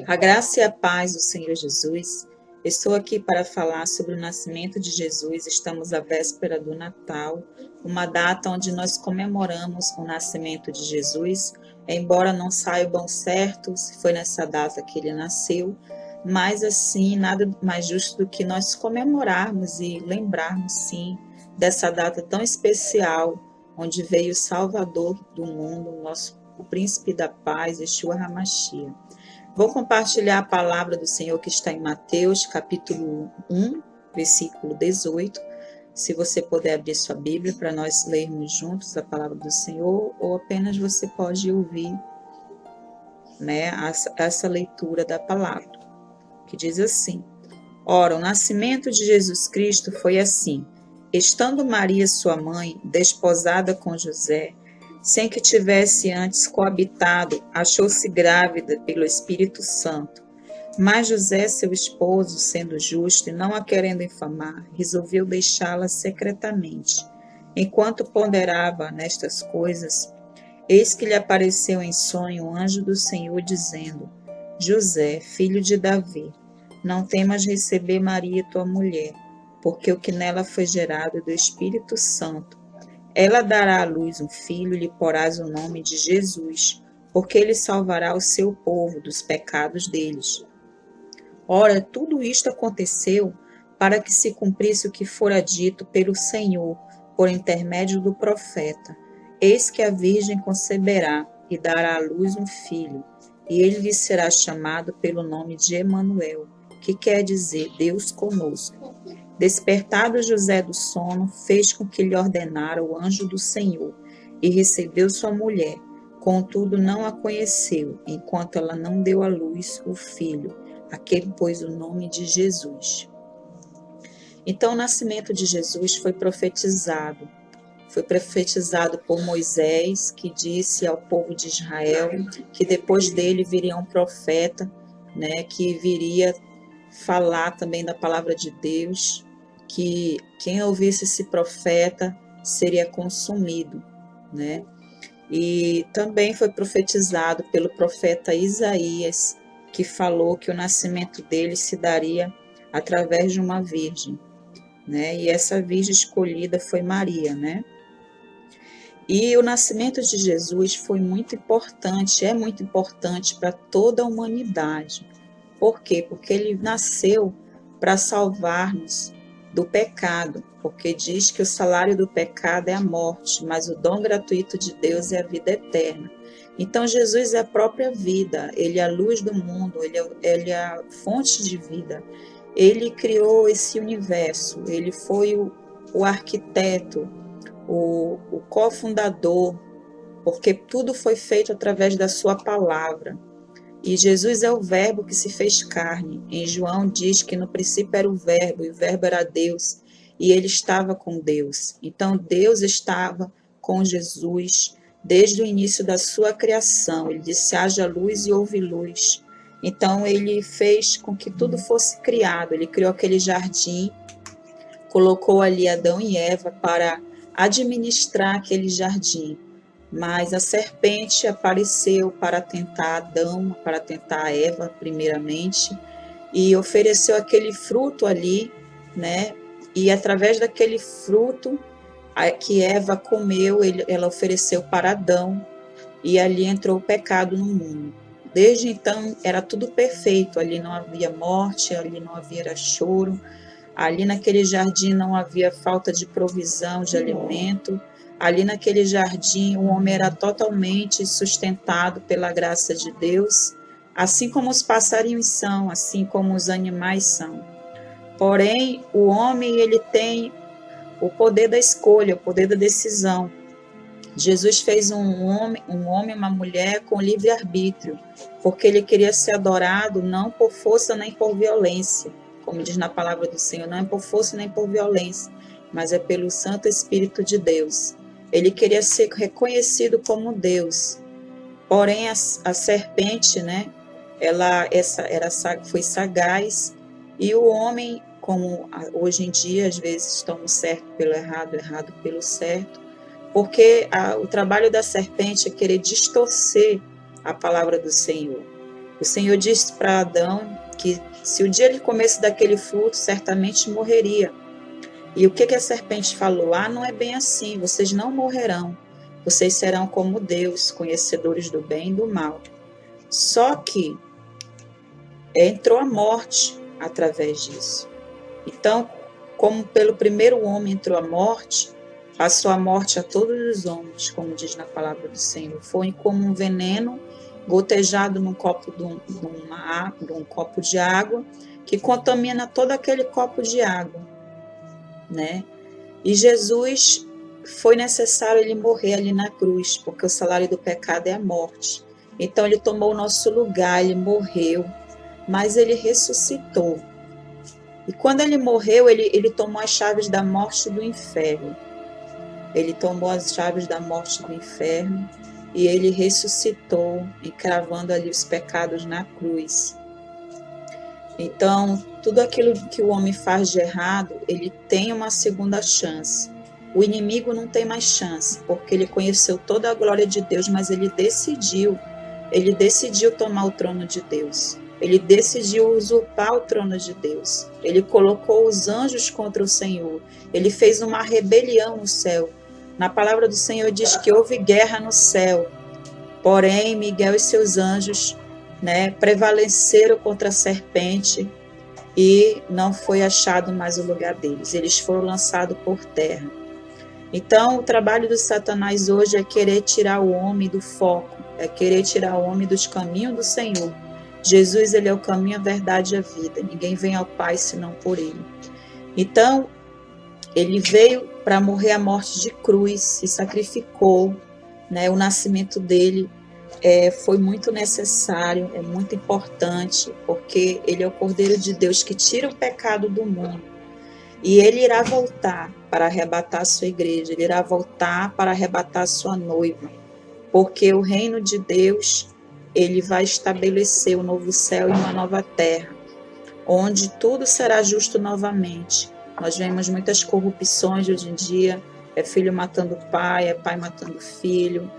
A graça e a paz do Senhor Jesus. Estou aqui para falar sobre o nascimento de Jesus. Estamos à véspera do Natal, uma data onde nós comemoramos o nascimento de Jesus, embora não saibam certo se foi nessa data que ele nasceu, mas assim, nada mais justo do que nós comemorarmos e lembrarmos sim dessa data tão especial, onde veio o Salvador do mundo, o príncipe da paz, Yeshua HaMashiach. Vou compartilhar a palavra do Senhor que está em Mateus, capítulo 1, versículo 18. Se você puder abrir sua Bíblia para nós lermos juntos a palavra do Senhor, ou apenas você pode ouvir, né, essa leitura da palavra, que diz assim: Ora, o nascimento de Jesus Cristo foi assim. Estando Maria, sua mãe, desposada com José, sem que tivesse antes coabitado, achou-se grávida pelo Espírito Santo. Mas José, seu esposo, sendo justo e não a querendo infamar, resolveu deixá-la secretamente. Enquanto ponderava nestas coisas, eis que lhe apareceu em sonho um anjo do Senhor, dizendo: José, filho de Davi, não temas receber Maria, tua mulher, porque o que nela foi gerado é do Espírito Santo. Ela dará à luz um filho, lhe porás o nome de Jesus, porque ele salvará o seu povo dos pecados deles. Ora, tudo isto aconteceu para que se cumprisse o que fora dito pelo Senhor, por intermédio do profeta. Eis que a Virgem conceberá e dará à luz um filho, e ele lhe será chamado pelo nome de Emanuel, que quer dizer Deus conosco. Despertado José do sono, fez com que lhe ordenara o anjo do Senhor, e recebeu sua mulher. Contudo, não a conheceu, enquanto ela não deu à luz o filho, a quem pôs o nome de Jesus. Então, o nascimento de Jesus foi profetizado. Foi profetizado por Moisés, que disse ao povo de Israel que depois dele viria um profeta, né, que viria falar também da palavra de Deus, que quem ouvisse esse profeta seria consumido, né? E também foi profetizado pelo profeta Isaías, que falou que o nascimento dele se daria através de uma virgem, né? E essa virgem escolhida foi Maria, né? E o nascimento de Jesus foi muito importante, é muito importante para toda a humanidade. Por quê? Porque ele nasceu para salvar-nos do pecado, porque diz que o salário do pecado é a morte, mas o dom gratuito de Deus é a vida eterna. Então Jesus é a própria vida, ele é a luz do mundo, ele é a fonte de vida. Ele criou esse universo, ele foi o arquiteto, o cofundador, porque tudo foi feito através da sua palavra. E Jesus é o verbo que se fez carne. Em João diz que no princípio era o verbo, e o verbo era Deus, e ele estava com Deus. Então Deus estava com Jesus desde o início da sua criação. Ele disse: haja luz e houve luz. Então ele fez com que tudo fosse criado. Ele criou aquele jardim, colocou ali Adão e Eva para administrar aquele jardim. Mas a serpente apareceu para tentar Adão, para tentar Eva, primeiramente, e ofereceu aquele fruto ali, né? E através daquele fruto que Eva comeu, ela ofereceu para Adão, e ali entrou o pecado no mundo. Desde então era tudo perfeito, ali não havia morte, ali não havia choro, ali naquele jardim não havia falta de provisão, de alimento. Ali naquele jardim, o homem era totalmente sustentado pela graça de Deus, assim como os passarinhos são, assim como os animais são. Porém, o homem, ele tem o poder da escolha, o poder da decisão. Jesus fez um homem e uma mulher com livre-arbítrio, porque ele queria ser adorado não por força nem por violência, como diz na palavra do Senhor, não é por força nem por violência, mas é pelo Santo Espírito de Deus. Ele queria ser reconhecido como Deus. Porém, a serpente, né, foi sagaz, e o homem, como hoje em dia, às vezes estamos certo pelo errado, errado pelo certo, porque o trabalho da serpente é querer distorcer a palavra do Senhor. O Senhor disse para Adão que se o dia ele comesse daquele fruto, certamente morreria. E o que a serpente falou? Não é bem assim, vocês não morrerão. Vocês serão como Deus, conhecedores do bem e do mal. Só que entrou a morte através disso. Então, como pelo primeiro homem entrou a morte, passou a morte a todos os homens, como diz na palavra do Senhor. Foi como um veneno gotejado num copo num copo de água, que contamina todo aquele copo de água, né? E Jesus, foi necessário ele morrer ali na cruz, porque o salário do pecado é a morte. Então ele tomou o nosso lugar, ele morreu, mas ele ressuscitou. E quando ele morreu, ele tomou as chaves da morte e do inferno. Ele tomou as chaves da morte do inferno e ele ressuscitou, encravando ali os pecados na cruz. Então, tudo aquilo que o homem faz de errado, ele tem uma segunda chance. O inimigo não tem mais chance, porque ele conheceu toda a glória de Deus, mas ele decidiu tomar o trono de Deus. Ele decidiu usurpar o trono de Deus. Ele colocou os anjos contra o Senhor. Ele fez uma rebelião no céu. Na palavra do Senhor diz que houve guerra no céu. Porém, Miguel e seus anjos, prevaleceram contra a serpente e não foi achado mais o lugar deles. Eles foram lançados por terra. Então, o trabalho do Satanás hoje é querer tirar o homem do foco, é querer tirar o homem dos caminhos do Senhor. Jesus, ele é o caminho, a verdade e a vida. Ninguém vem ao Pai senão por ele. Então, ele veio para morrer a morte de cruz, se sacrificou, o nascimento dele foi muito necessário, é muito importante, porque ele é o Cordeiro de Deus que tira o pecado do mundo. E ele irá voltar para arrebatar a sua igreja, ele irá voltar para arrebatar a sua noiva, porque o reino de Deus, ele vai estabelecer um novo céu e uma nova terra, onde tudo será justo novamente. Nós vemos muitas corrupções hoje em dia, é filho matando pai, é pai matando filho,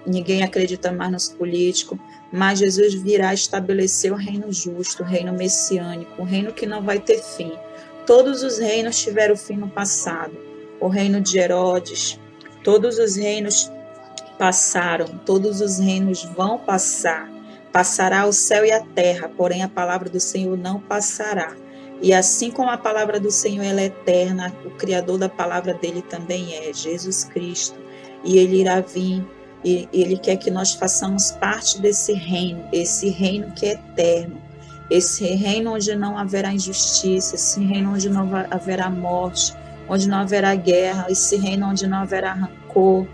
ninguém acredita mais nos políticos, mas Jesus virá estabelecer o reino justo, o reino messiânico, o reino que não vai ter fim. Todos os reinos tiveram fim no passado. O reino de Herodes, todos os reinos passaram, todos os reinos vão passar. Passará o céu e a terra, porém a palavra do Senhor não passará. E assim como a palavra do Senhor ela é eterna, o Criador da palavra dele também é Jesus Cristo. E ele irá vir, e ele quer que nós façamos parte desse reino, esse reino que é eterno, esse reino onde não haverá injustiça, esse reino onde não haverá morte, onde não haverá guerra, esse reino onde não haverá rancor,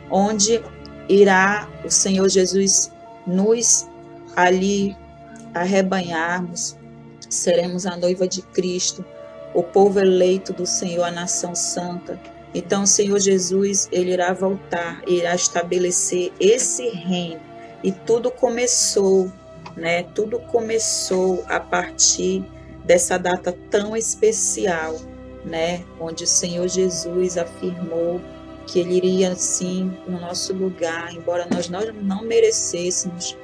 onde irá o Senhor Jesus nos ali arrebanharmos, seremos a noiva de Cristo, o povo eleito do Senhor, a nação santa. Então o Senhor Jesus, ele irá voltar, irá estabelecer esse reino, e tudo começou, tudo começou a partir dessa data tão especial, onde o Senhor Jesus afirmou que ele iria sim no nosso lugar, embora nós não merecêssemos,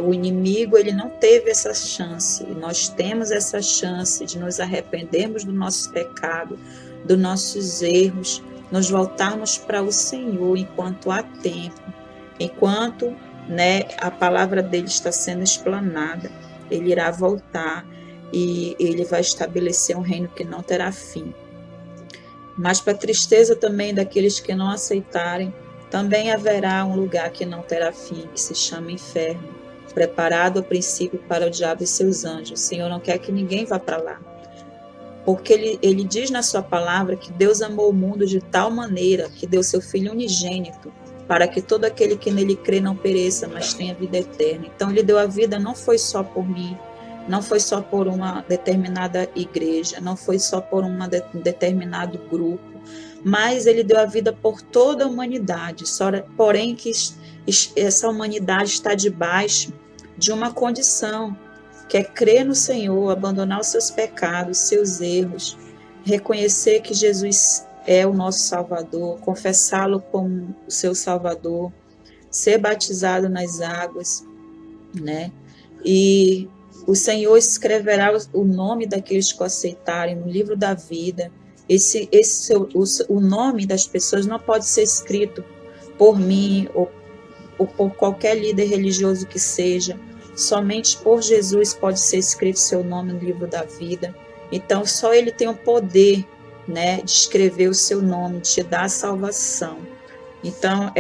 o inimigo ele não teve essa chance, e nós temos essa chance de nos arrependermos do nosso pecado, dos nossos erros, nos voltarmos para o Senhor enquanto há tempo, enquanto a palavra dele está sendo explanada. Ele irá voltar e ele vai estabelecer um reino que não terá fim. Mas para a tristeza também daqueles que não aceitarem, também haverá um lugar que não terá fim, que se chama inferno, preparado a princípio para o diabo e seus anjos. O Senhor não quer que ninguém vá para lá, porque ele diz na sua palavra que Deus amou o mundo de tal maneira que deu seu Filho unigênito, para que todo aquele que nele crê não pereça, mas tenha vida eterna. Então ele deu a vida, não foi só por mim, não foi só por uma determinada igreja, não foi só por um determinado grupo, mas ele deu a vida por toda a humanidade. Porém que essa humanidade está debaixo de uma condição, que é crer no Senhor, abandonar os seus pecados, seus erros, reconhecer que Jesus é o nosso Salvador, confessá-lo como o seu Salvador, ser batizado nas águas, e o Senhor escreverá o nome daqueles que o aceitarem no livro da vida. O nome das pessoas não pode ser escrito por mim ou por qualquer líder religioso que seja. Somente por Jesus pode ser escrito seu nome no livro da vida. Então, só Ele tem o poder, né, de escrever o seu nome, de te dar a salvação. Então,